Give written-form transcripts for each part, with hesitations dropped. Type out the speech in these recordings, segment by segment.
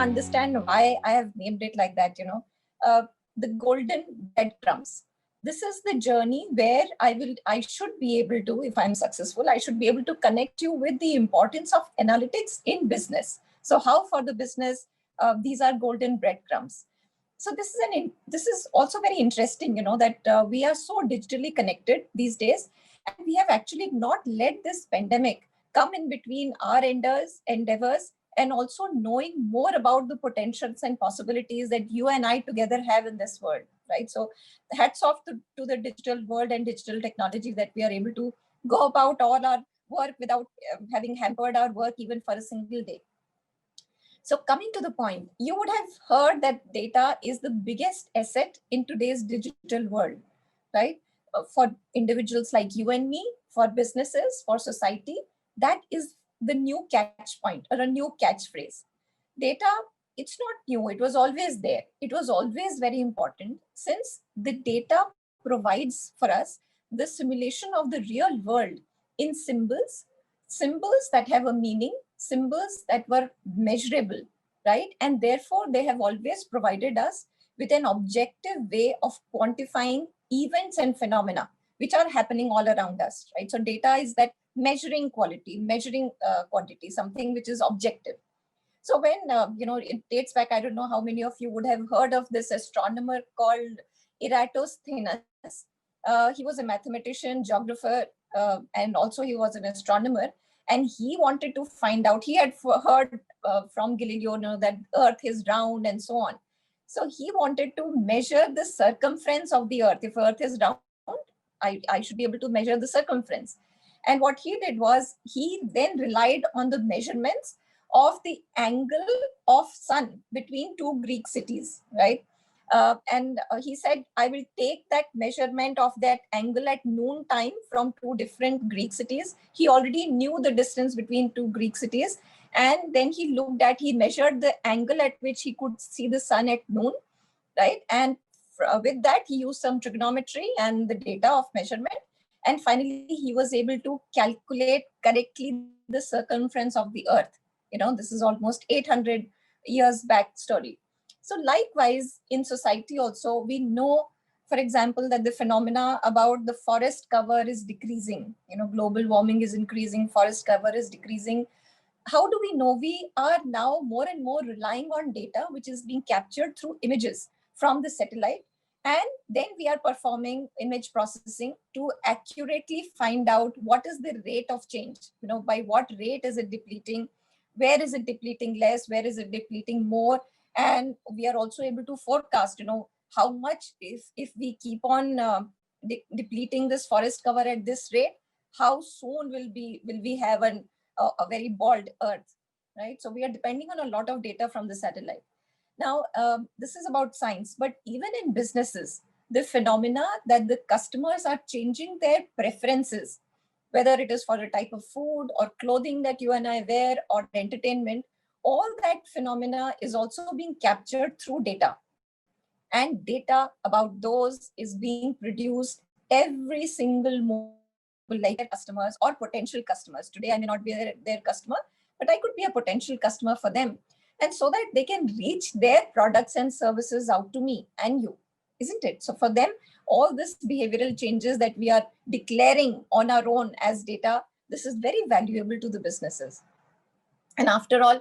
understand why I have named it like that, uh, the golden breadcrumbs. This is the journey where I should be able to, if I'm successful, I should be able to connect you with the importance of analytics in business. So how for the business, these are golden breadcrumbs. So this is also very interesting, that we are so digitally connected these days, and we have actually not let this pandemic come in between our endeavors and also knowing more about the potentials and possibilities that you and I together have in this world, right? So hats off to the digital world and digital technology that we are able to go about all our work without having hampered our work even for a single day. So coming to the point, you would have heard that data is the biggest asset in today's digital world, right? For individuals like you and me, for businesses, for society, that is the new catch point or a new catchphrase. Data, it's not new, it was always there. It was always very important since the data provides for us the simulation of the real world in symbols that have a meaning, symbols that were measurable, right? And therefore, they have always provided us with an objective way of quantifying events and phenomena which are happening all around us, right? So data is that measuring quality, measuring quantity, something which is objective. So when, it dates back, I don't know how many of you would have heard of this astronomer called Eratosthenes. He was a mathematician, geographer, and also he was an astronomer. And he wanted to find out, he had heard from Galileo that Earth is round and so on. So he wanted to measure the circumference of the Earth. If Earth is round, I should be able to measure the circumference. And what he did was he then relied on the measurements of the angle of sun between two Greek cities, right? And he said, I will take that measurement of that angle at noon time from two different Greek cities. He already knew the distance between two Greek cities. And then he measured the angle at which he could see the sun at noon, right? And with that, he used some trigonometry and the data of measurement. And finally, he was able to calculate correctly the circumference of the Earth. This is almost 800 years back story. So likewise, in society also, we know, for example, that the phenomena about the forest cover is decreasing. Global warming is increasing, forest cover is decreasing. How do we know? We are now more and more relying on data, which is being captured through images from the satellite. And then we are performing image processing to accurately find out what is the rate of change. By what rate is it depleting? Where is it depleting less? Where is it depleting more? And we are also able to forecast, how much if we keep on depleting this forest cover at this rate, how soon will we have a very bald Earth, right? So we are depending on a lot of data from the satellite. Now, this is about science, but even in businesses, the phenomena that the customers are changing their preferences, whether it is for a type of food or clothing that you and I wear or entertainment, all that phenomena is also being captured through data. And data about those is being produced every single moment, like their customers or potential customers. Today, I may not be their customer, but I could be a potential customer for them. And so that they can reach their products and services out to me and you, isn't it? So for them, all this behavioral changes that we are declaring on our own as data, this is very valuable to the businesses. And after all,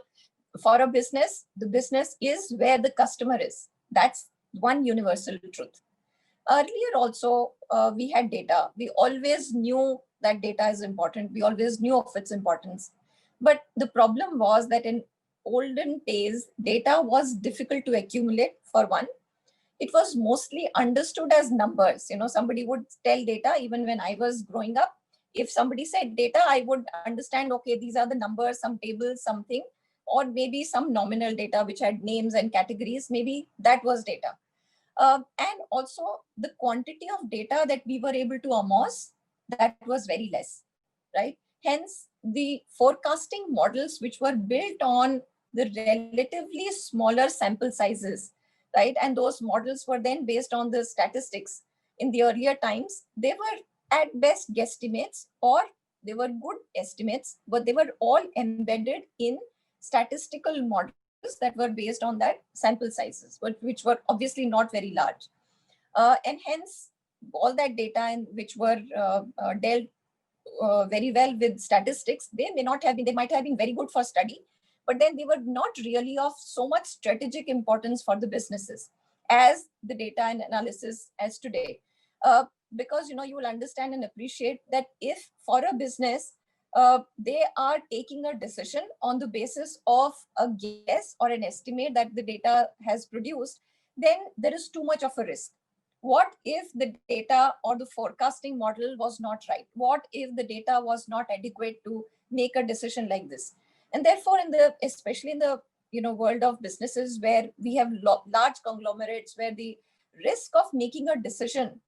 for a business, the business is where the customer is. That's one universal truth. Earlier also, we had data. We always knew that data is important. We always knew of its importance. But the problem was that in olden days, data was difficult to accumulate, for one. It was mostly understood as numbers. Somebody would tell data. Even when I was growing up, if somebody said data, I would understand, okay, these are the numbers, some tables, something, or maybe some nominal data which had names and categories. Maybe that was data. And also the quantity of data that we were able to amass, that was very less, right? Hence, the forecasting models which were built on the relatively smaller sample sizes, right? And those models were then based on the statistics. In the earlier times, they were at best guesstimates, or they were good estimates, but they were all embedded in statistical models that were based on that sample sizes, but which were obviously not very large. And hence, all that data and which were dealt very well with statistics, they might have been very good for study, but then they were not really of so much strategic importance for the businesses as the data and analysis as today. Because you will understand and appreciate that if for a business, they are taking a decision on the basis of a guess or an estimate that the data has produced, then there is too much of a risk. What if the data or the forecasting model was not right? What if the data was not adequate to make a decision like this? And therefore, especially in the world of businesses where we have large conglomerates, where the risk of making a decision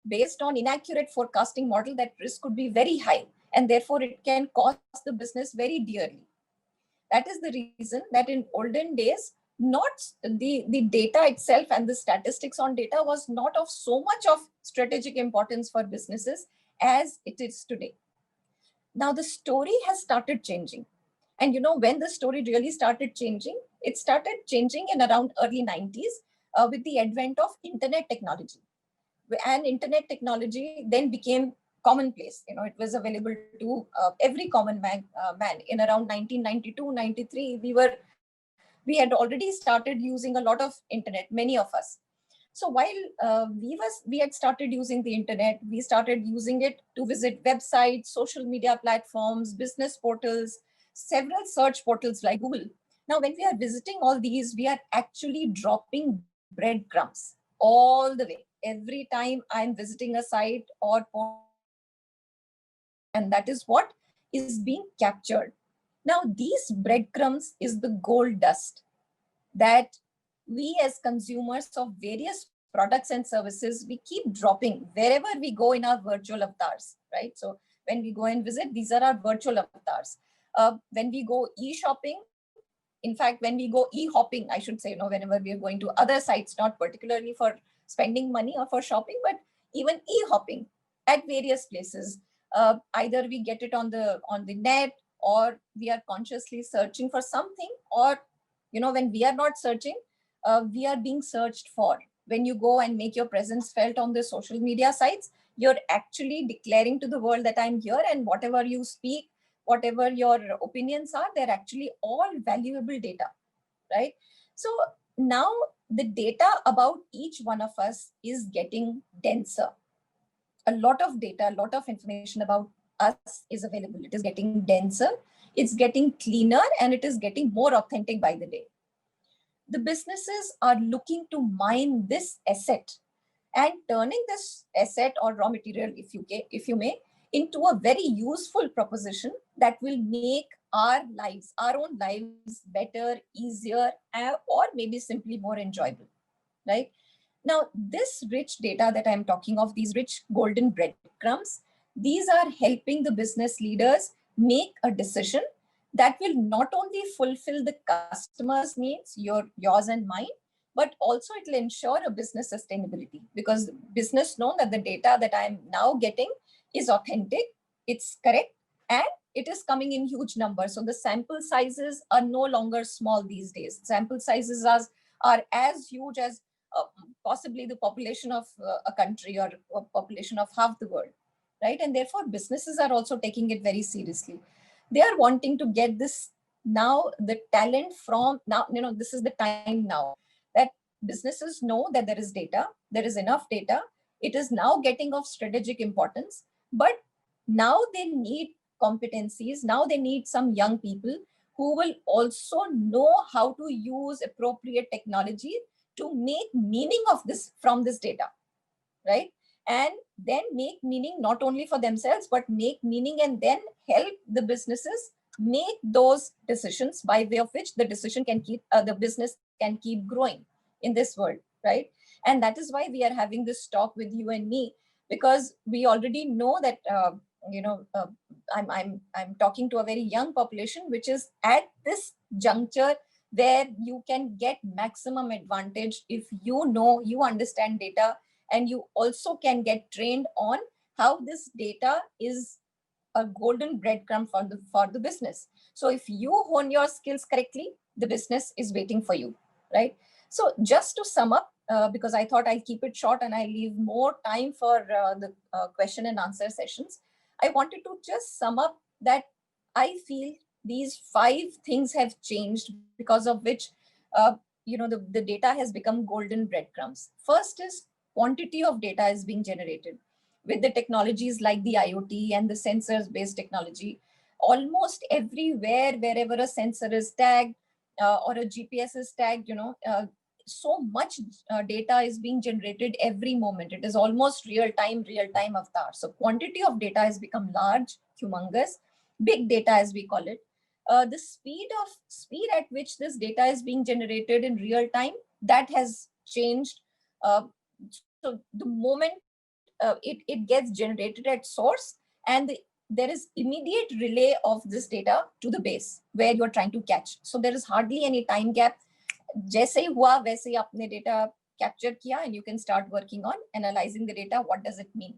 based on inaccurate forecasting model, that risk could be very high, and therefore it can cost the business very dearly. That is the reason that in olden days, not the data itself and the statistics on data was not of so much of strategic importance for businesses as it is today. Now the story has started changing. And when the story really started changing, it started changing in around early 90s with the advent of internet technology. And internet technology then became commonplace. It was available to every common man in around 1992, 93. We had already started using a lot of internet, many of us. So while we had started using the internet, we started using it to visit websites, social media platforms, business portals, several search portals like Google. Now, when we are visiting all these, we are actually dropping breadcrumbs all the way. Every time I'm visiting a site or portal, and that is what is being captured. Now, these breadcrumbs is the gold dust that we as consumers of various products and services, we keep dropping wherever we go in our virtual avatars, right? So when we go and visit, these are our virtual avatars. When we go e-shopping, in fact, when we go e-hopping, I should say, whenever we are going to other sites, not particularly for spending money or for shopping, but even e-hopping at various places. Either we get it on the net, or we are consciously searching for something, or when we are not searching, we are being searched for. When you go and make your presence felt on the social media sites, you're actually declaring to the world that I'm here, and whatever you speak, whatever your opinions are, they're actually all valuable data, right? So now the data about each one of us is getting denser. A lot of data, a lot of information about us is available. It is getting denser, it's getting cleaner, and it is getting more authentic by the day. The businesses are looking to mine this asset and turning this asset or raw material, if you may, into a very useful proposition that will make our own lives better, easier, or maybe simply more enjoyable, right? Now, this rich data that I'm talking of, these rich golden breadcrumbs, these are helping the business leaders make a decision that will not only fulfill the customer's needs, yours and mine, but also it will ensure a business sustainability, because business know that the data that I'm now getting is authentic, it's correct, and it is coming in huge numbers. So the sample sizes are no longer small these days. Sample sizes are as huge as possibly the population of a country, or a population of half the world, right? And therefore businesses are also taking it very seriously. They are wanting to get this now, the talent from now, this is the time now that businesses know that there is data, there is enough data, it is now getting of strategic importance, but now they need competencies, now they need some young people who will also know how to use appropriate technology to make meaning of this from this data, right? And then make meaning not only for themselves, but make meaning and then help the businesses make those decisions by way of which the business can keep growing in this world, right? And that is why we are having this talk with you and me, because we already know that I'm talking to a very young population, which is at this juncture where you can get maximum advantage if you understand data, and you also can get trained on how this data is a golden breadcrumb for the business. So if you hone your skills correctly, the business is waiting for you, right? So just to sum up, because I thought I'll keep it short and I leave more time for the question and answer sessions, I wanted to just sum up that I feel these 5 things have changed, because of which the data has become golden breadcrumbs. First is quantity of data is being generated with the technologies like the IoT and the sensors based technology. Almost everywhere, wherever a sensor is tagged or a GPS is tagged, so much data is being generated every moment. It is almost real time avatar. So quantity of data has become large, humongous, big data as we call it. The speed at which this data is being generated in real time, that has changed. So the moment it gets generated at source, and there is immediate relay of this data to the base where you're trying to catch. So there is hardly any time gap. जैसे ही हुआ वैसे ही आपने data capture किया, and you can start working on analyzing the data. What does it mean?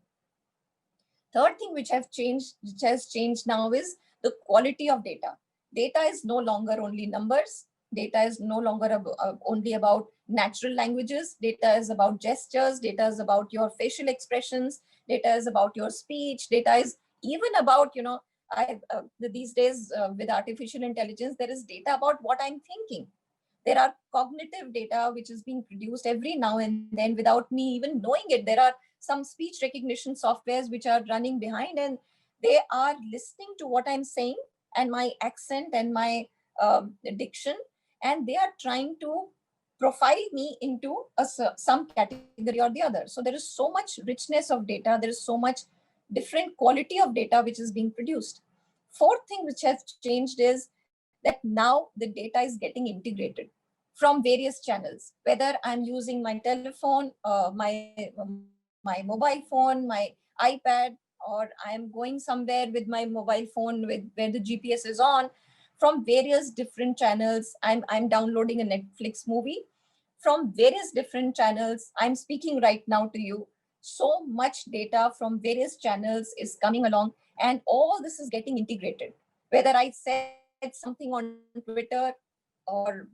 Third thing which has changed now is the quality of data. Data is no longer only numbers. Data is no longer only about natural languages. Data is about gestures. Data is about your facial expressions. Data is about your speech. Data is even about, these days with artificial intelligence, there is data about what I'm thinking. There are cognitive data which is being produced every now and then without me even knowing it. There are some speech recognition softwares which are running behind, and they are listening to what I'm saying and my accent and my diction, and they are trying to profile me into some category or the other. So there is so much richness of data. There is so much different quality of data which is being produced. Fourth thing which has changed is that now the data is getting integrated from various channels, whether I'm using my telephone, my mobile phone, my iPad, or I'm going somewhere with my mobile phone where the GPS is on. From various different channels, I'm downloading a Netflix movie. From various different channels, I'm speaking right now to you. So much data from various channels is coming along, and all this is getting integrated. Whether I said something on Twitter or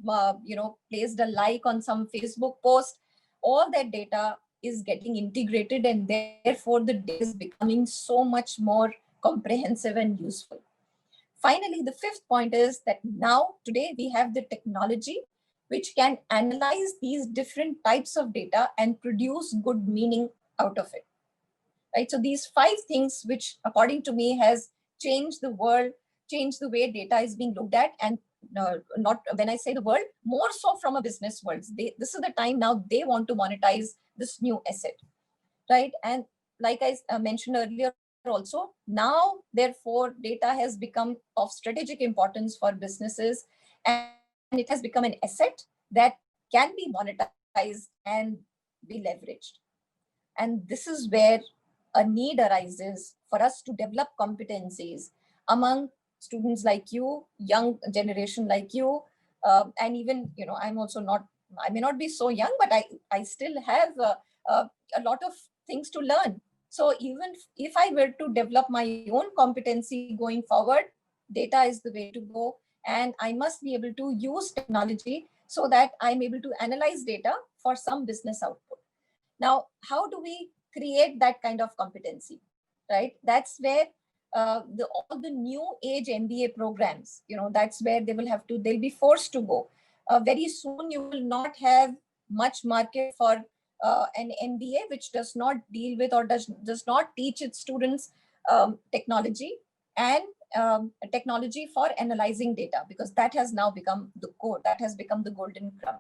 placed a like on some Facebook post, all that data is getting integrated, and therefore the data is becoming so much more comprehensive and useful. Finally, the fifth point is that now today we have the technology which can analyze these different types of data and produce good meaning out of it. Right? So these 5 things, which according to me has changed the world, changed the way data is being looked at, and not when I say the world, more so from a business world. This is the time now they want to monetize this new asset, right? And like I mentioned earlier also, now therefore data has become of strategic importance for businesses, and it has become an asset that can be monetized and be leveraged. And this is where a need arises for us to develop competencies among students like you, young generation like you, and even, I'm also not, I may not be so young, but I still have a lot of things to learn. So even if I were to develop my own competency going forward, data is the way to go. And I must be able to use technology so that I'm able to analyze data for some business output. Now, how do we create that kind of competency, right? That's where all the new age MBA programs, that's where they'll be forced to go. Very soon, you will not have much market for an MBA which does not deal with or does not teach its students technology and technology for analyzing data, because that has now become the core, that has become the golden crumb.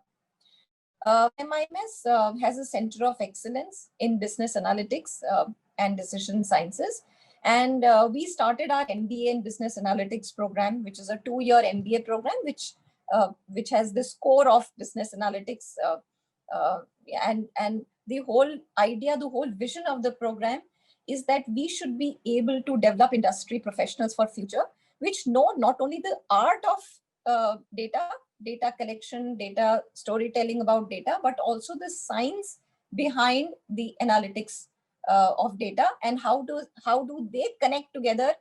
NMIMS has a center of excellence in business analytics and decision sciences. And we started our MBA in business analytics program, which is a 2-year MBA program, which has this core of business analytics. And the whole idea, the whole vision of the program is that we should be able to develop industry professionals for future, which know not only the art of data collection, data storytelling about data, but also the science behind the analytics of data, and how do they connect together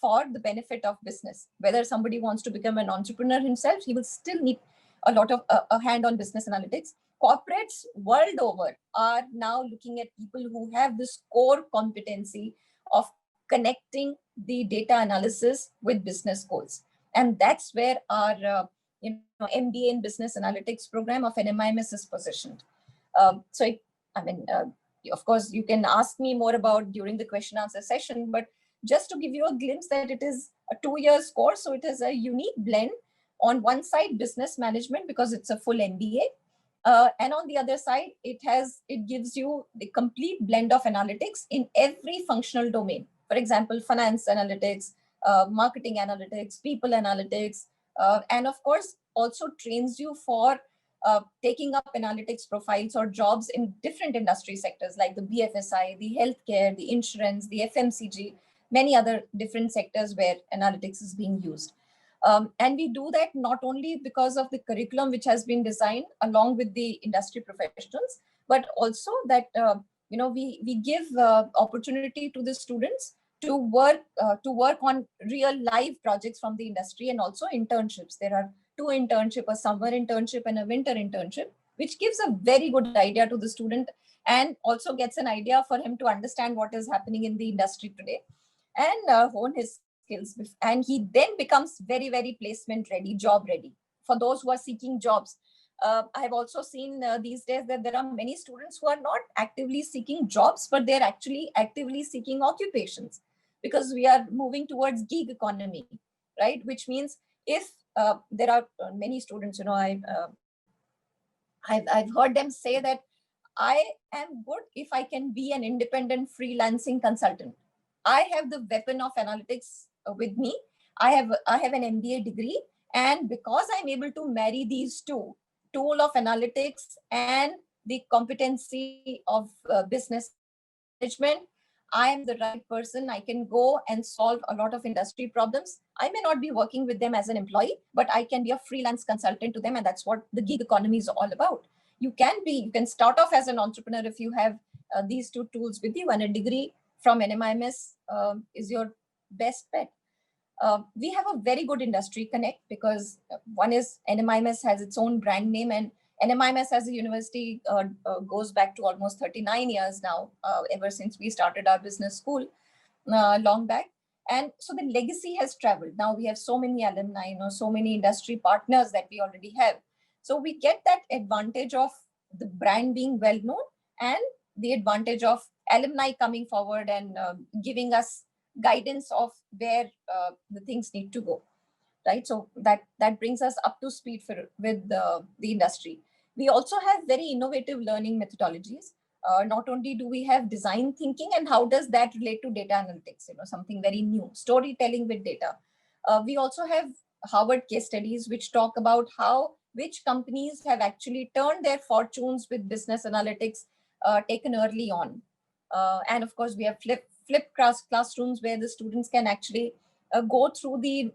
for the benefit of business. Whether somebody wants to become an entrepreneur himself, he will still need a lot of a hand on business analytics. Corporates world over are now looking at people who have this core competency of connecting the data analysis with business goals. And that's where our MBA in Business Analytics program of NMIMS is positioned. Of course, you can ask me more about during the question answer session, but just to give you a glimpse that it is a 2 years course. So it is a unique blend. On one side, business management, because it's a full MBA. And on the other side, it gives you the complete blend of analytics in every functional domain. For example, finance analytics, marketing analytics, people analytics, and of course, also trains you for taking up analytics profiles or jobs in different industry sectors like the BFSI, the healthcare, the insurance, the FMCG, many other different sectors where analytics is being used. And we do that not only because of the curriculum which has been designed along with the industry professionals, but also that we give opportunity to the students to work on real live projects from the industry, and also internships. There are 2 internships, a summer internship and a winter internship, which gives a very good idea to the student and also gets an idea for him to understand what is happening in the industry today and hone his skills. And he then becomes very, very placement ready, job ready. For those who are seeking jobs, I have also seen these days that there are many students who are not actively seeking jobs, but they're actually actively seeking occupations, because we are moving towards gig economy, right? Which means if there are many students, I've heard them say that I am good if I can be an independent freelancing consultant. I have the weapon of analytics with me. I have an MBA degree, and because I'm able to marry these two, tool of analytics and the competency of business management, I am the right person. I can go and solve a lot of industry problems. I may not be working with them as an employee, but I can be a freelance consultant to them. And that's what the gig economy is all about. You can start off as an entrepreneur if you have these 2 tools with you, and a degree from NMIMS is your best bet. We have a very good industry connect, because one is NMIMS has its own brand name, and NMIMS as a university goes back to almost 39 years now, ever since we started our business school long back. And so the legacy has traveled. Now we have so many alumni, so many industry partners that we already have. So we get that advantage of the brand being well known, and the advantage of alumni coming forward and giving us guidance of where the things need to go, right? So that brings us up to speed with the industry. We also have very innovative learning methodologies. Not only do we have design thinking, and how does that relate to data analytics, something very new, storytelling with data. We also have Harvard case studies which talk about which companies have actually turned their fortunes with business analytics taken early on. And of course, we have flipped classrooms where the students can actually go through the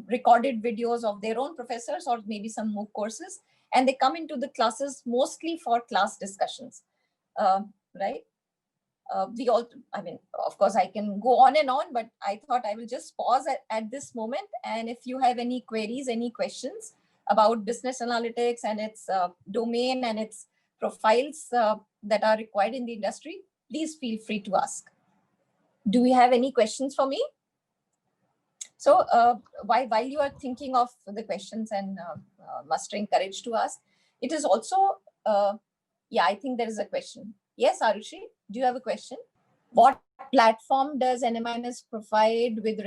recorded videos of their own professors, or maybe some MOOC courses, and they come into the classes mostly for class discussions, right? Of course, I can go on and on, but I thought I will just pause at this moment. And if you have any queries, any questions about business analytics and its domain and its profiles that are required in the industry, please feel free to ask. Do we have any questions for me? So while you are thinking of the questions and mustering courage to ask, it is also, I think there is a question. Yes, Arushi, do you have a question? What platform does NMIMS provide with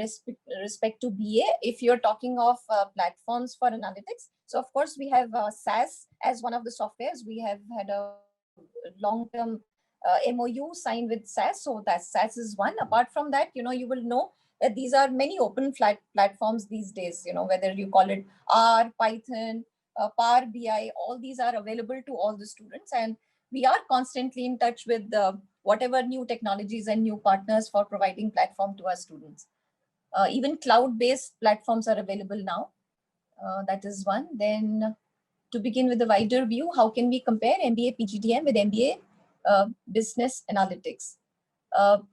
respect to BA? If you're talking of platforms for analytics, so of course we have SAS as one of the softwares. We have had a long-term MOU signed with SAS, so that SAS is one. Apart from that, you will know that these are many open platforms these days, whether you call it R, Python, Power BI, all these are available to all the students. And we are constantly in touch with whatever new technologies and new partners for providing platform to our students. Even cloud-based platforms are available now. That is one. Then to begin with the wider view, how can we compare MBA PGDM with MBA Business Analytics?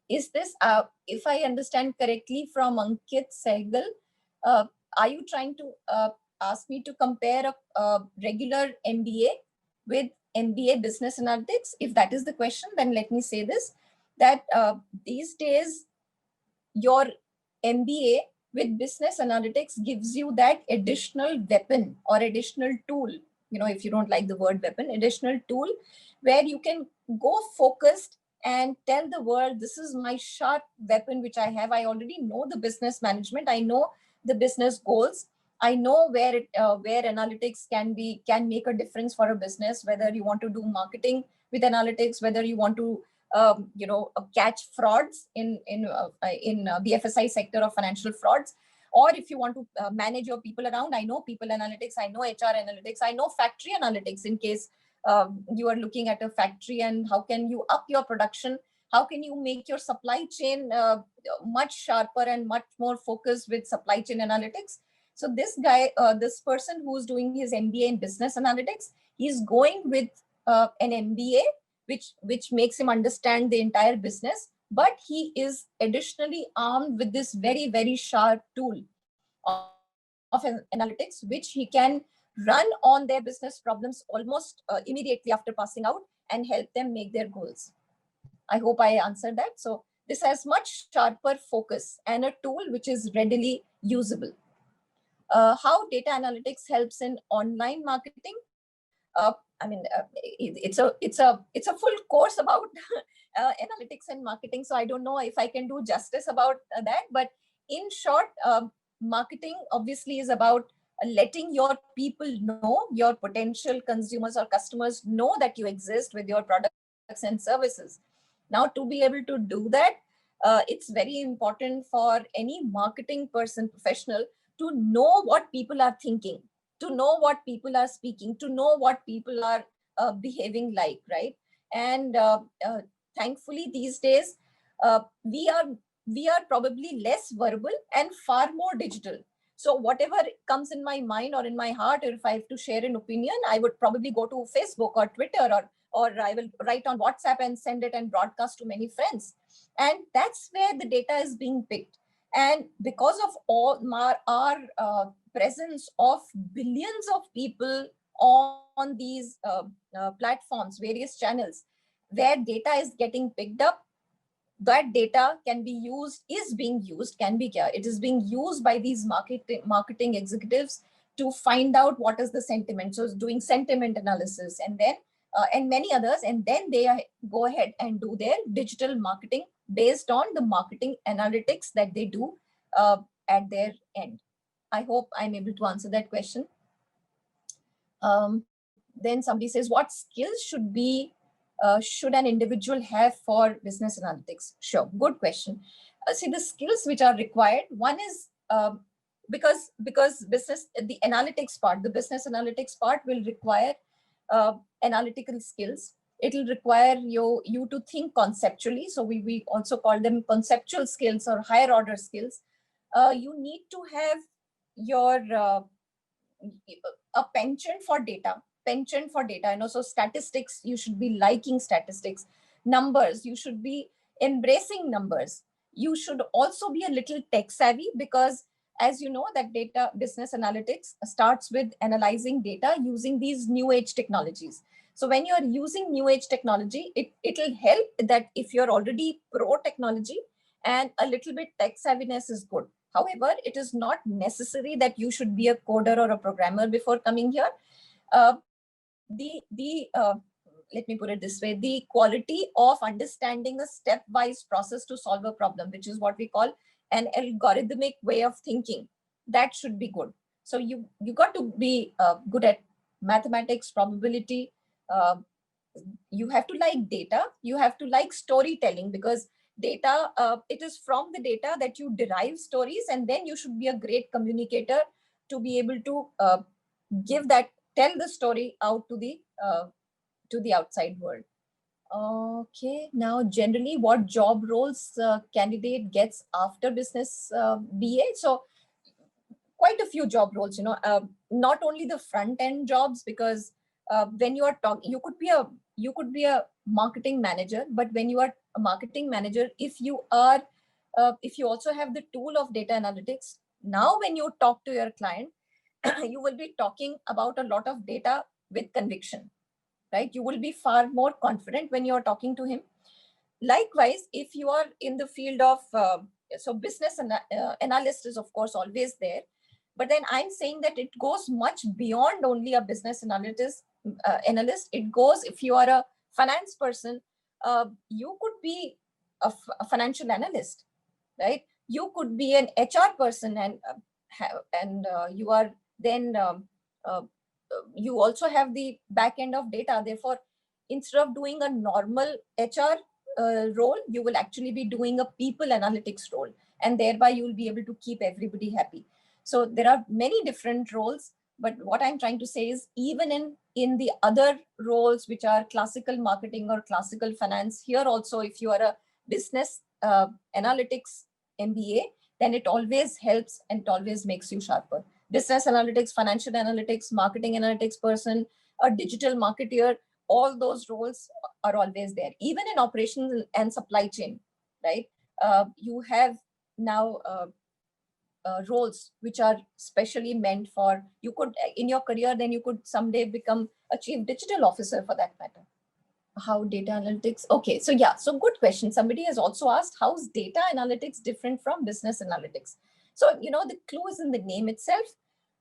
Is this, if I understand correctly from Ankit Sehgal, are you trying to ask me to compare a regular MBA with MBA Business Analytics? If that is the question, then let me say this, that these days, your MBA with business analytics gives you that additional weapon or additional tool. If you don't like the word weapon, additional tool where you can go focused and tell the world, this is my sharp weapon which I have. I already know the business management. I know the business goals. I know where analytics can make a difference for a business, whether you want to do marketing with analytics, whether you want to catch frauds in BFSI sector of financial frauds, or if you want to manage your people around. I know people analytics, I know HR analytics, I know factory analytics in case you are looking at a factory, and how can you up your production, how can you make your supply chain much sharper and much more focused with supply chain analytics. So this person who's doing his MBA in business analytics, he's going with an MBA which makes him understand the entire business, but he is additionally armed with this very, very sharp tool of analytics, which he can run on their business problems almost immediately after passing out and help them make their goals. I hope I answered that. So this has much sharper focus and a tool which is readily usable. How data analytics helps in online marketing? It's a full course about analytics and marketing, so I don't know if I can do justice about that. But in short, marketing obviously is about letting your people know, your potential consumers or customers know that you exist with your products and services. Now, to be able to do that, it's very important for any marketing person, professional, to know what people are thinking, to know what people are speaking, to know what people are behaving like, right? And thankfully, these days, we are probably less verbal and far more digital. So whatever comes in my mind or in my heart, or if I have to share an opinion, I would probably go to Facebook or Twitter, or I will write on WhatsApp and send it and broadcast to many friends. And that's where the data is being picked. And because of all our presence of billions of people on these platforms, various channels, where data is getting picked up, that data can be used, is being used, it is being used by these marketing executives to find out what is the sentiment. So doing sentiment analysis, and then and many others, and then they go ahead and do their digital marketing based on the marketing analytics that they do at their end. I hope I'm able to answer that question. Then somebody says, what skills should an individual have for business analytics? Sure, good question. See, the skills which are required, one is because the analytics part, the business analytics part will require analytical skills. It will require you to think conceptually. So we also call them conceptual skills or higher order skills. You need to have your a penchant for data. So statistics, you should be liking statistics. Numbers, you should be embracing numbers. You should also be a little tech savvy, because as you know, that data business analytics starts with analyzing data using these new age technologies. So when you're using new age technology, it'll help that if you're already pro technology, and a little bit tech savviness is good. However, it is not necessary that you should be a coder or a programmer before coming here. Let me put it this way, the quality of understanding a stepwise process to solve a problem, which is what we call an algorithmic way of thinking, that should be good. So you got to be good at mathematics, probability. You have to like data. You have to like storytelling, because data, it is from the data that you derive stories, and then you should be a great communicator to be able to tell the story out to the outside world. Okay, now generally what job roles candidate gets after business BA? So quite a few job roles, not only the front end jobs, because when you are talking, you could be a you could be a marketing manager, but when you are a marketing manager, if you are, if you also have the tool of data analytics, now when you talk to your client, you will be talking about a lot of data with conviction, right? You will be far more confident when you're talking to him. Likewise, if you are in the field of, so business analyst is of course always there, but then I'm saying that it goes much beyond only a business analyst. It goes, if you are a finance person, you could be a financial analyst, right? You could be an HR person, and you are then uh, you also have the back end of data. Therefore, instead of doing a normal HR role, you will actually be doing a people analytics role, and thereby you will be able to keep everybody happy. So there are many different roles, but what I'm trying to say is, even in the other roles which are classical marketing or classical finance, here also, if you are a business analytics MBA, then it always helps and it always makes you sharper. Business analytics, financial analytics, marketing analytics person, a digital marketeer, all those roles are always there. Even in operations and supply chain, right? You have now roles which are specially meant for, you could, in your career, then you could someday become a chief digital officer for that matter. How data analytics, okay, so yeah, so good question. Somebody has also asked, how's data analytics different from business analytics? So, the clue is in the name itself.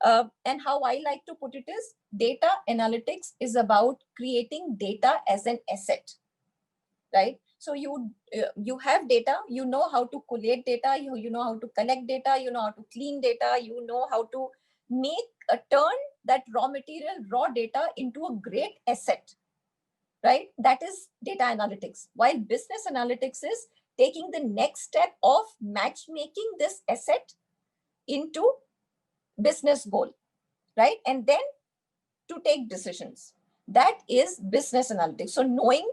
And how I like to put it is, data analytics is about creating data as an asset, right? So you have data, you know how to collate data, you know how to collect data, you know how to clean data, you know how to turn that raw material, raw data into a great asset, right? That is data analytics. While business analytics is taking the next step of matchmaking this asset into business goal, right? And then to take decisions. That is business analytics. So knowing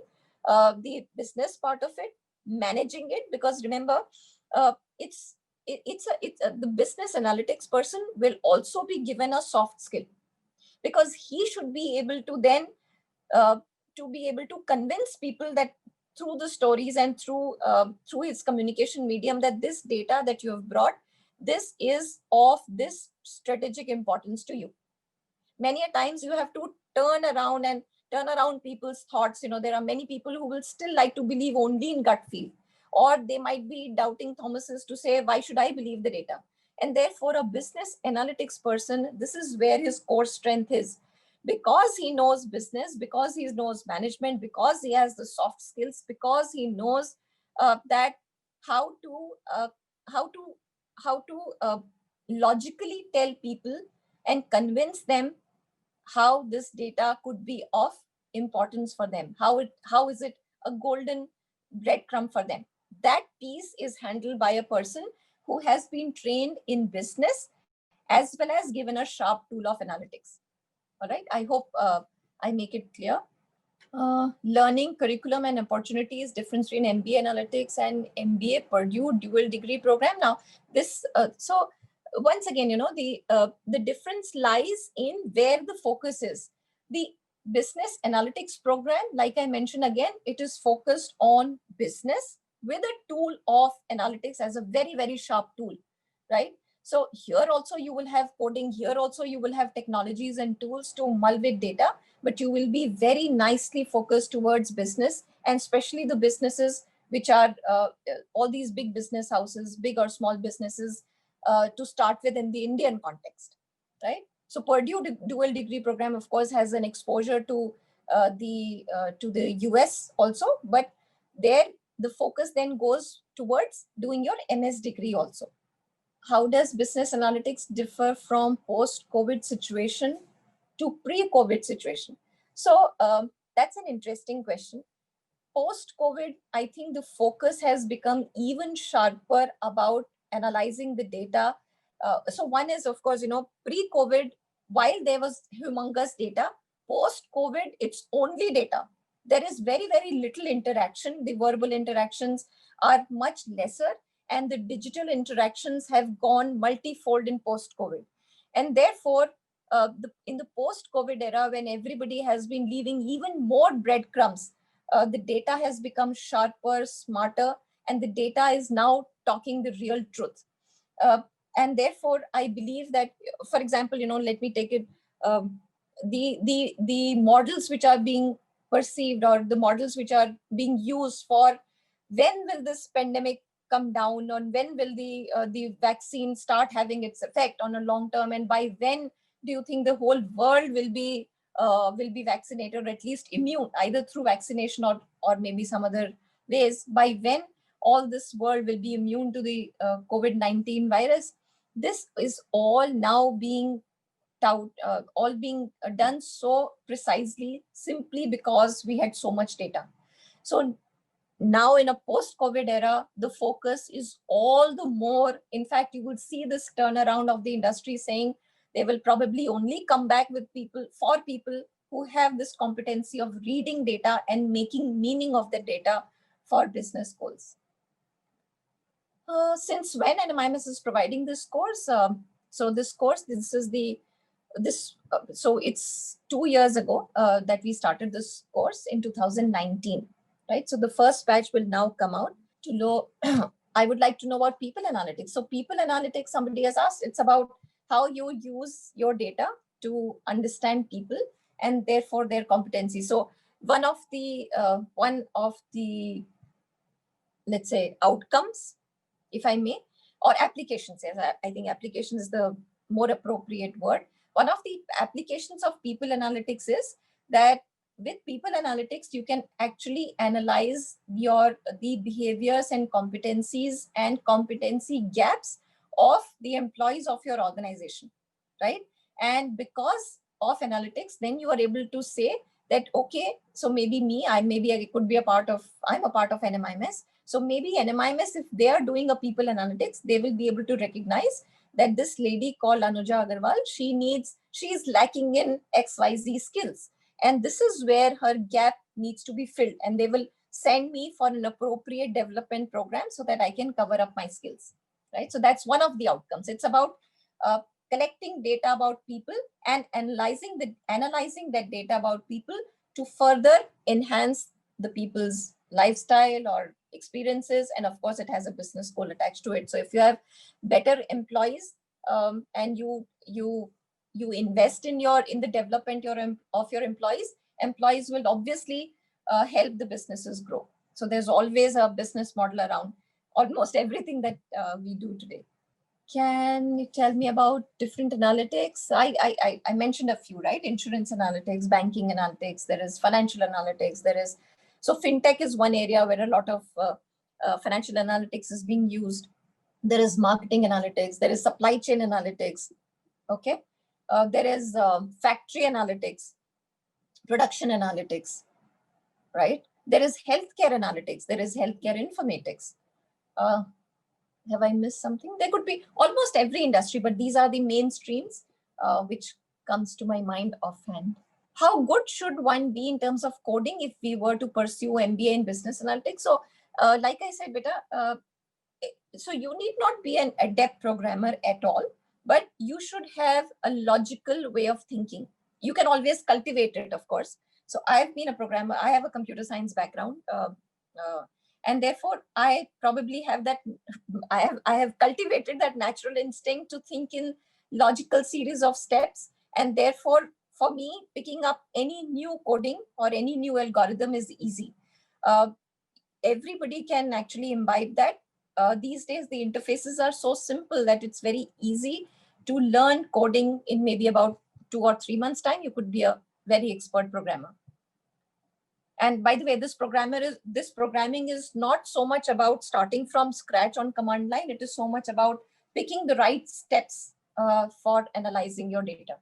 the business part of it, managing it, because remember, the business analytics person will also be given a soft skill, because he should be able to then uh, to be able to convince people that through the stories and through his communication medium, that this data that you have brought, this is of this strategic importance to you. Many a times you have to turn around people's thoughts. There are many people who will still like to believe only in gut feel, or they might be doubting Thomases to say, why should I believe the data? And therefore, a business analytics person, this is where his core strength is, because he knows business, because he knows management, because he has the soft skills, because he knows that how to uh, how to how to logically tell people and convince them how this data could be of importance for them, how is it a golden breadcrumb for them. That piece is handled by a person who has been trained in business, as well as given a sharp tool of analytics. All right, I hope I make it clear. Learning curriculum and opportunities, difference between MBA analytics and MBA Purdue dual degree program. Now, this so once again, the difference lies in where the focus is. The business analytics program, like I mentioned again, it is focused on business with a tool of analytics as a very, very sharp tool, right? So here also you will have coding, here also you will have technologies and tools to mull with data, but you will be very nicely focused towards business, and especially the businesses which are all these big business houses, big or small businesses, to start with in the Indian context, right? So Purdue dual degree program, of course, has an exposure to the US also, but there the focus then goes towards doing your MS degree also. How does business analytics differ from post-COVID situation to pre-COVID situation? So that's an interesting question. Post-COVID, I think the focus has become even sharper about analyzing the data. So one is, of course, pre-COVID, while there was humongous data, post-COVID, it's only data. There is very, very little interaction. The verbal interactions are much lesser, and the digital interactions have gone multifold in post-COVID. And therefore, in the post-COVID era, when everybody has been leaving even more breadcrumbs, the data has become sharper, smarter, and the data is now talking the real truth. And therefore, I believe that, for example, let me take it, the models which are being perceived, or the models which are being used for when will this pandemic come down, or when will the vaccine start having its effect on a long term, and by when do you think the whole world will be vaccinated, or at least immune, either through vaccination or maybe some other ways, by when all this world will be immune to the COVID-19 virus. This is all now being all being done so precisely, simply because we had so much data. So now in a post-COVID era, the focus is all the more. In fact, you would see this turnaround of the industry saying they will probably only come back with people who have this competency of reading data and making meaning of the data for business goals. Since when NMIMS is providing this course? So it's 2 years ago that we started this course in 2019, right? So the first batch will now come out. To know, I would like to know about people analytics. So people analytics, somebody has asked, it's about how you use your data to understand people and therefore their competency. So one of the let's say outcomes, if I may, or applications. Yes, I think application is the more appropriate word. One of the applications of people analytics is that with people analytics, you can actually analyze the behaviors and competencies and competency gaps of the employees of your organization, right? And because of analytics, then you are able to say that, okay, so maybe I'm a part of NMIMS. So maybe NMIMS, if they are doing a people analytics, they will be able to recognize that this lady called Anuja Agarwal, she is lacking in XYZ skills. And this is where her gap needs to be filled. And they will send me for an appropriate development program so that I can cover up my skills, right? So that's one of the outcomes. It's about collecting data about people and analyzing that data about people to further enhance the people's lifestyle or experiences. And of course, it has a business goal attached to it. So if you have better employees and you invest in the development of your employees will obviously help the businesses grow. So there's always a business model around almost everything that we do today. Can you tell me about different analytics? I mentioned a few, right? Insurance analytics, banking analytics, there is financial analytics, so fintech is one area where a lot of financial analytics is being used. There is marketing analytics, there is supply chain analytics, okay? There is factory analytics, production analytics, right? There is healthcare analytics, there is healthcare informatics. Have I missed something? There could be almost every industry, but these are the mainstreams which comes to my mind offhand. How good should one be in terms of coding if we were to pursue MBA in business analytics? So like I said, beta, so you need not be an adept programmer at all, but you should have a logical way of thinking. You can always cultivate it, of course. So I've been a programmer. I have a computer science background. And therefore, I probably have that, I have cultivated that natural instinct to think in logical series of steps. And therefore, for me, picking up any new coding or any new algorithm is easy. Everybody can actually imbibe that. These days, the interfaces are so simple that it's very easy to learn coding in maybe about 2 or 3 months' time. You could be a very expert programmer. And by the way, this programming is not so much about starting from scratch on command line. It is so much about picking the right steps for analyzing your data.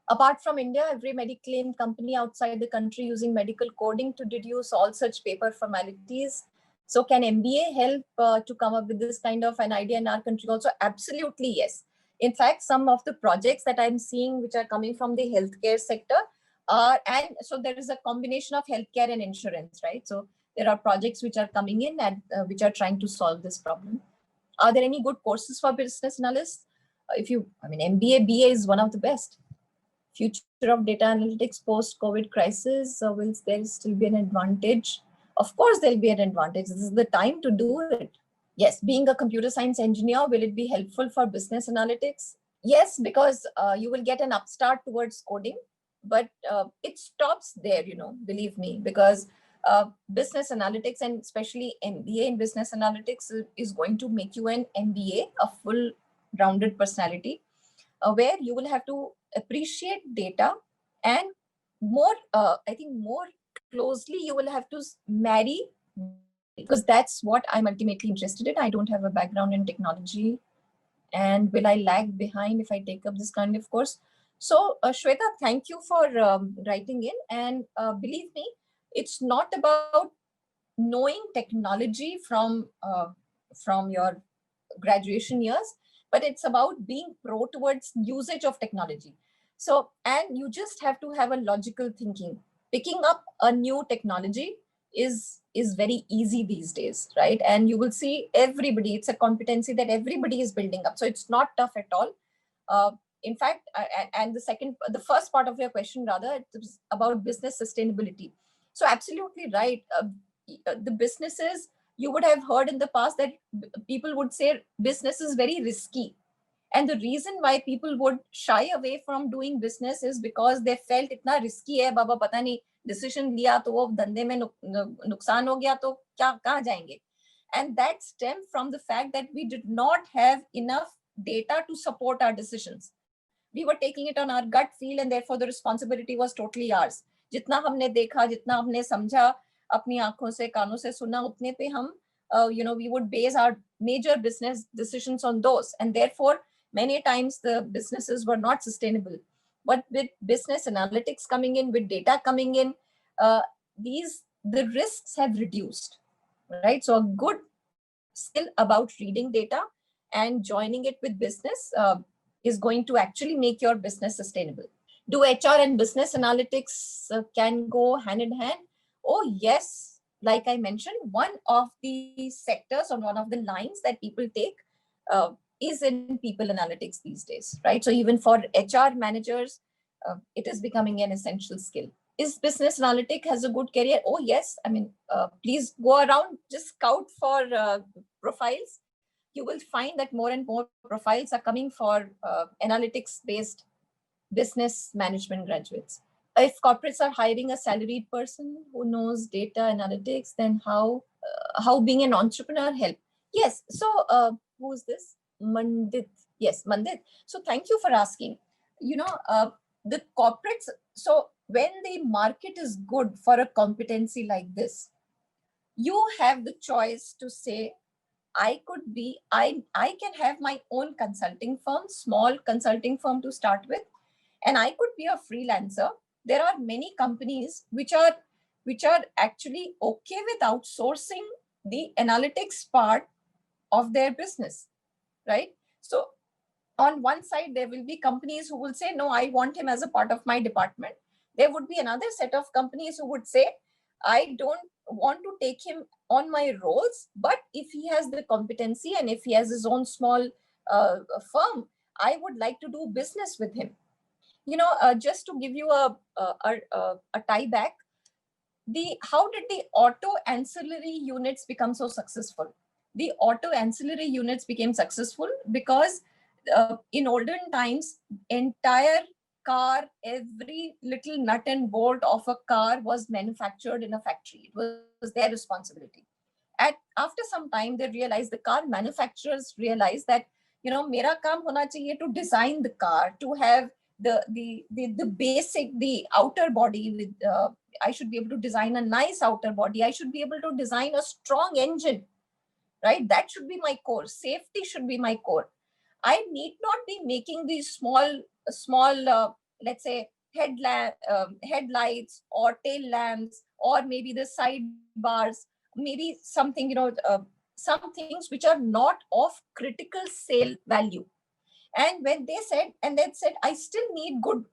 Apart from India, every mediclaim company outside the country using medical coding to deduce all such paper formalities. So can MBA help to come up with this kind of an idea in our country also? Absolutely, yes. In fact, some of the projects that I'm seeing which are coming from the healthcare sector and so there is a combination of healthcare and insurance, right? So there are projects which are coming in and which are trying to solve this problem. Are there any good courses for business analysts? MBA, BA is one of the best. future of data analytics post-COVID crisis, will there still be an advantage? Of course, there'll be an advantage. This is the time to do it. Yes, being a computer science engineer, will it be helpful for business analytics? Yes, because you will get an upstart towards coding, but it stops there, believe me, because business analytics and especially MBA in business analytics is going to make you an MBA, a full rounded personality, where you will have to appreciate data and more, I think more closely you will have to marry business, because that's what I'm ultimately interested in. I don't have a background in technology, and will I lag behind if I take up this kind of course? So Shweta, thank you for writing in, and believe me, it's not about knowing technology from your graduation years, but it's about being pro towards usage of technology. So, and you just have to have a logical thinking. Picking up a new technology is very easy these days, right? And you will see everybody, it's a competency that everybody is building up. So it's not tough at all. Uh, in fact, and the first part of your question, rather, it's about business sustainability. So absolutely right. The businesses, you would have heard in the past that people would say business is very risky. And the reason why people would shy away from doing business is because they felt itna risky hai, baba pata nahi decision liya to wo dhande mein nuksan ho gaya to kya kahan jayenge. And that stemmed from the fact that we did not have enough data to support our decisions. We were taking it on our gut feel, and therefore the responsibility was totally ours. जितना हमने देखा, जितना हमने समझा, अपनी आंखों से कानों से सुना, उतने पे हम we would base our major business decisions on those, and therefore many times the businesses were not sustainable. But with business analytics coming in, with data coming in, the risks have reduced, right? So a good skill about reading data and joining it with business is going to actually make your business sustainable. Do HR and business analytics can go hand in hand? Oh, yes. Like I mentioned, one of the sectors or one of the lines that people take is in people analytics these days, right? So even for HR managers, it is becoming an essential skill. Is business analytic has a good career? Oh, yes. I mean, please go around, just scout for profiles. You will find that more and more profiles are coming for analytics-based business management graduates. If corporates are hiring a salaried person who knows data analytics, then how being an entrepreneur help? Yes. So who is this? Mandit. Yes, Mandit. So thank you for asking. The corporates, so when the market is good for a competency like this, you have the choice to say, I can have my own consulting firm, small consulting firm to start with, and I could be a freelancer. There are many companies which are actually okay with outsourcing the analytics part of their business, right? So on one side, there will be companies who will say, no, I want him as a part of my department. There would be another set of companies who would say, I don't want to take him on my roles, but if he has the competency and if he has his own small firm, I would like to do business with him. Just to give you a tie back, how did the auto ancillary units become so successful? The auto ancillary units became successful because in olden times, entire car, every little nut and bolt of a car was manufactured in a factory. It was their responsibility. After some time, they realized, the car manufacturers realized that, mera kaam hona chahiye to design the car, to have the basic, the outer body with, I should be able to design a nice outer body. I should be able to design a strong engine, right? That should be my core. Safety should be my core. I need not be making these small, let's say, headlights or tail lamps, or maybe the side bars, maybe something, some things which are not of critical sale value. And when they said, I still need good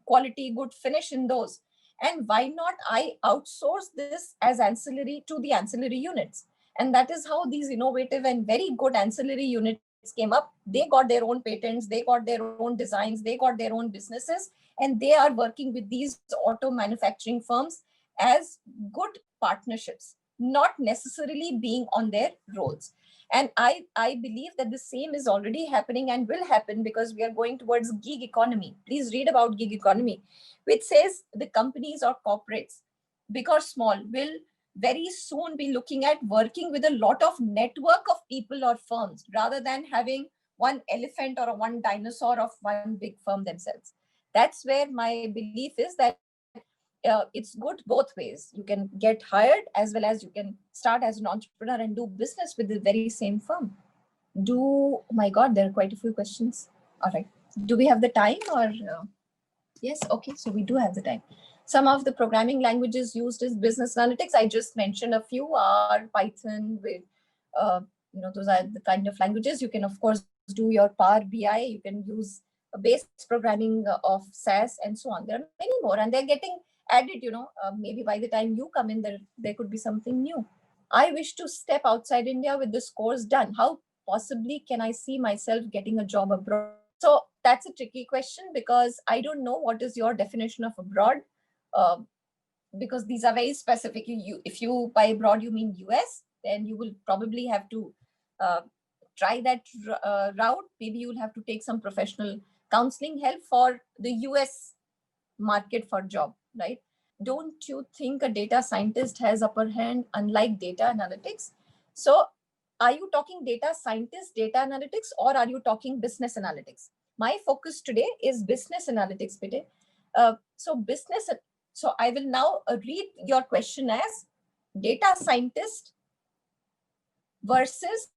quality, good finish in those. And why not I outsource this as ancillary to the ancillary units? And that is how these innovative and very good ancillary units came up, they got their own patents, they got their own designs, they got their own businesses, and they are working with these auto manufacturing firms as good partnerships, not necessarily being on their roles. And I believe that the same is already happening and will happen, because we are going towards gig economy. Please read about gig economy, which says the companies or corporates, big or small, will very soon be looking at working with a lot of network of people or firms, rather than having one elephant or one dinosaur of one big firm themselves. That's where my belief is that it's good both ways. You can get hired as well as you can start as an entrepreneur and do business with the very same firm. Oh my God, there are quite a few questions. All right. Do we have the time or? Yes. Okay. So we do have the time. Some of the programming languages used is business analytics. I just mentioned a few are Python with, those are the kind of languages. You can, of course, do your Power BI. You can use a base programming of SAS and so on. There are many more, and they're getting added, maybe by the time you come in there could be something new. I wish to step outside India with this course done. How possibly can I see myself getting a job abroad? So that's a tricky question, because I don't know what is your definition of abroad, because these are very specific. If you by abroad you mean US, then you will probably have to try that route. Maybe you'll have to take some professional counseling help for the US market for job, right? Don't you think a data scientist has upper hand unlike data analytics? So are you talking data scientist, data analytics, or are you talking business analytics? My focus today is business analytics, Pite. So I will now read your question as data scientist versus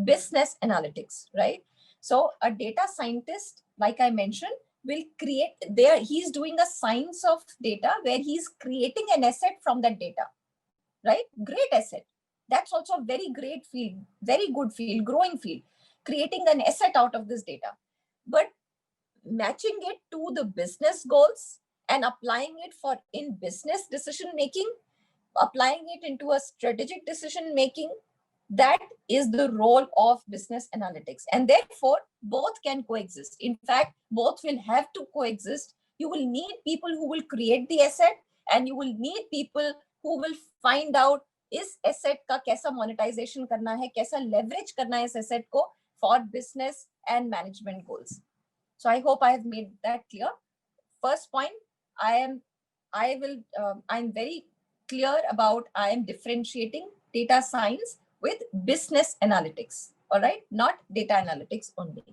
business analytics, right? So a data scientist, like I mentioned, will create there. He's doing a science of data where he's creating an asset from that data, right? Great asset. That's also a very great field, very good field, growing field, creating an asset out of this data. But matching it to the business goals and applying it for in business decision making, applying it into a strategic decision making, that is the role of business analytics. And therefore, both can coexist. In fact, both will have to coexist. You will need people who will create the asset, and you will need people who will find out is asset ka kaisa monetization karna hai, kaisa leverage karna hai is asset ko for business and management goals. So I hope I have made that clear. First point, I'm very clear about I am differentiating data science with business analytics, all right? Not data analytics only.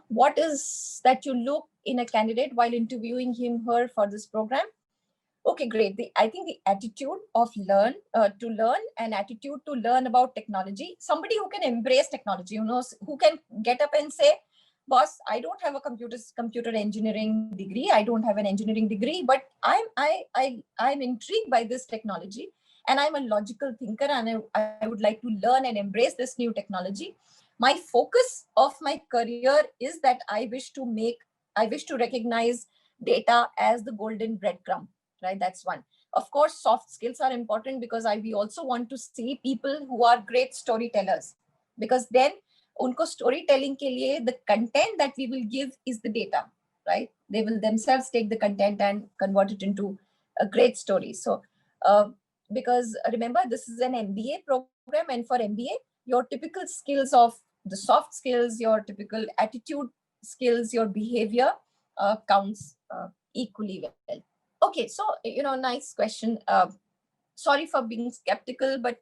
What is that you look in a candidate while interviewing him, her for this program? Okay, great. I think the attitude of to learn and attitude to learn about technology. Somebody who can embrace technology, who can get up and say, boss, I don't have a computer engineering degree. I don't have an engineering degree, but I'm intrigued by this technology, and I'm a logical thinker, and I would like to learn and embrace this new technology. My focus of my career is that I wish to recognize data as the golden breadcrumb, right? That's one. Of course, soft skills are important, because we also want to see people who are great storytellers, because then unko storytelling ke liye, the content that we will give is the data, right? They will themselves take the content and convert it into a great story. So because remember, this is an MBA program, and for MBA, your typical skills of the soft skills, your typical attitude skills, your behavior counts equally well. Okay, so, nice question. Sorry for being skeptical, but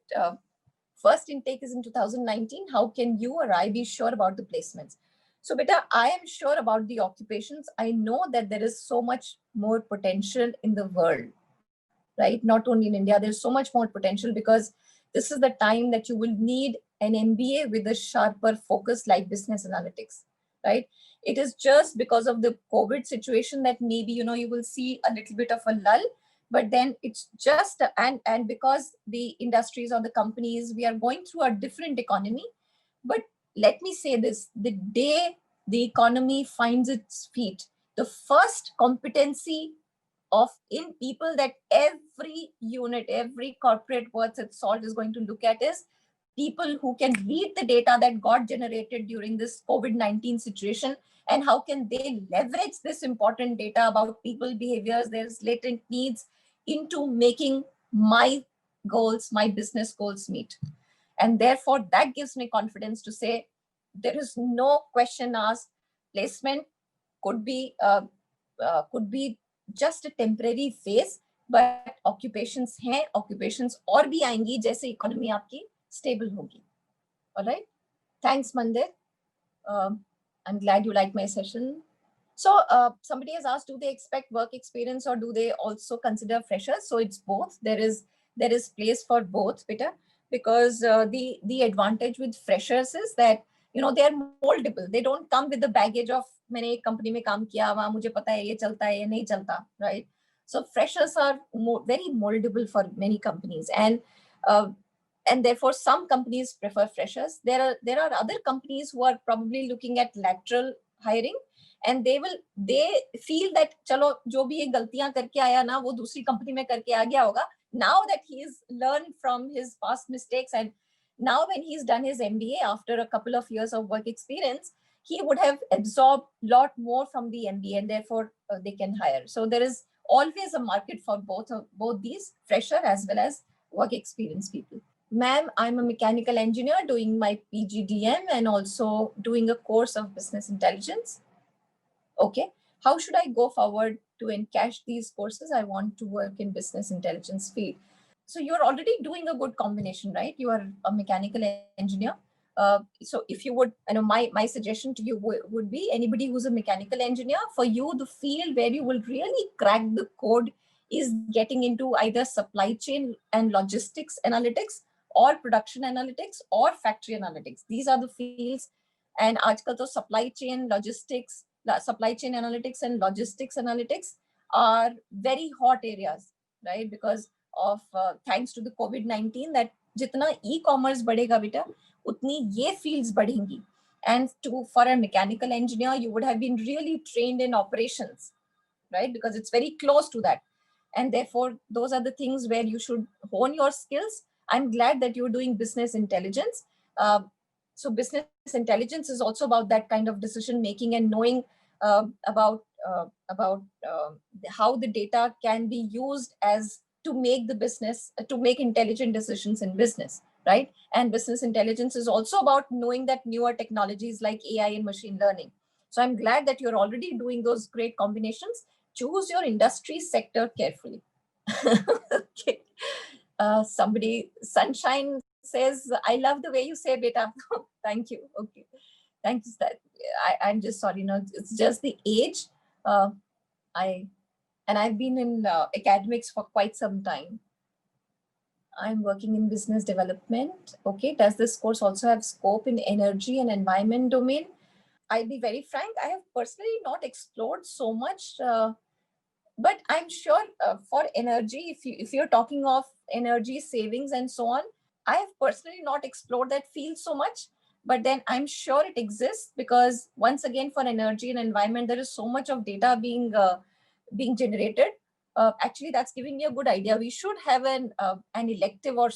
first intake is in 2019. How can you or I be sure about the placements? So, beta, I am sure about the occupations. I know that there is so much more potential in the world, right? Not only in India, there's so much more potential, because this is the time that you will need an MBA with a sharper focus like business analytics, right? It is just because of the COVID situation that maybe, you will see a little bit of a lull, but then it's just, and because the industries or the companies, we are going through a different economy. But let me say this, the day the economy finds its feet, the first competency in people that every unit, every corporate worth its salt is going to look at is people who can read the data that got generated during this COVID-19 situation, and how can they leverage this important data about people behaviors, their latent needs, into making my goals, my business goals meet. And therefore, that gives me confidence to say there is no question asked. Placement could be just a temporary phase, but occupations हैं, occupations और भी आएंगी जैसे economy आपकी stable होगी. All right. Thanks, Mandir. I'm glad you liked my session. So somebody has asked, do they expect work experience or do they also consider freshers? So it's both. There is place for both, Peter, because the advantage with freshers is that they are moldable. They don't come with the baggage of मैंने एक company में काम किया, वहाँ मुझे पता है ये चलता है ये नहीं चलता, right? So freshers are very moldable for many companies, and therefore some companies prefer freshers. There are other companies who are probably looking at lateral hiring, and they feel that चलो जो भी ये गलतियां करके आया ना वो दूसरी कंपनी में करके आ गया होगा. Now that he's learned from his past mistakes, and now when he's done his MBA after a couple of years of work experience, he would have absorbed a lot more from the MBA, and therefore they can hire. So there is always a market for both these fresher as well as work experience people. Ma'am, I'm a mechanical engineer doing my PGDM and also doing a course of business intelligence. Okay, how should I go forward to encash these courses? I want to work in business intelligence field. So you're already doing a good combination, right? You are a mechanical engineer. So if you would, my suggestion to you would be anybody who's a mechanical engineer, for you, the field where you will really crack the code is getting into either supply chain and logistics analytics or production analytics or factory analytics. These are the fields. And aajkal to supply chain analytics and logistics analytics are very hot areas, right? Because of thanks to the COVID-19, that jitna e-commerce badhega beta, utni ye fields badhengi. And for a mechanical engineer, you would have been really trained in operations, right? Because it's very close to that. And therefore, those are the things where you should hone your skills. I'm glad that you're doing business intelligence. So business intelligence is also about that kind of decision making and knowing about how the data can be used as to make the business, to make intelligent decisions in business, right? And business intelligence is also about knowing that newer technologies like AI and machine learning. So I'm glad that you're already doing those great combinations. Choose your industry sector carefully. Okay. Somebody, Sunshine says, I love the way you say beta. Thank you. Okay. Thank you. I'm just sorry, it's just the age. I've been in academics for quite some time. I'm working in business development. Okay. Does this course also have scope in energy and environment domain? I'll be very frank, I have personally not explored so much, but I'm sure for energy, if you're talking of energy savings and so on, I have personally not explored that field so much, but then I'm sure it exists, because once again, for energy and environment, there is so much of data being generated. Actually, that's giving me a good idea. We should have an elective or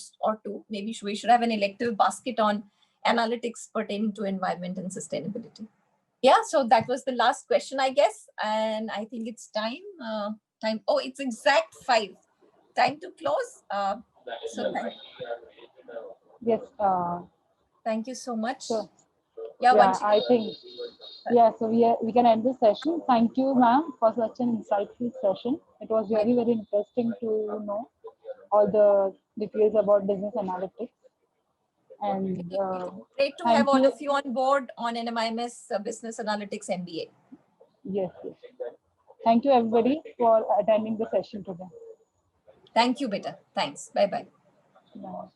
two. Maybe we should have an elective basket on analytics pertaining to environment and sustainability. Yeah, so that was the last question, I guess. And I think it's time. Oh, it's exact 5. Time to close. Yes. Thank you so much. So, yeah, I think, so we can end this session. Thank you, ma'am, for such an insightful session. It was very, very interesting to know all the details about business analytics. And great to have all of you on board on NMIMS Business Analytics MBA. Yes, yes. Thank you, everybody, for attending the session today. Thank you, beta. Thanks. Bye-bye. Bye.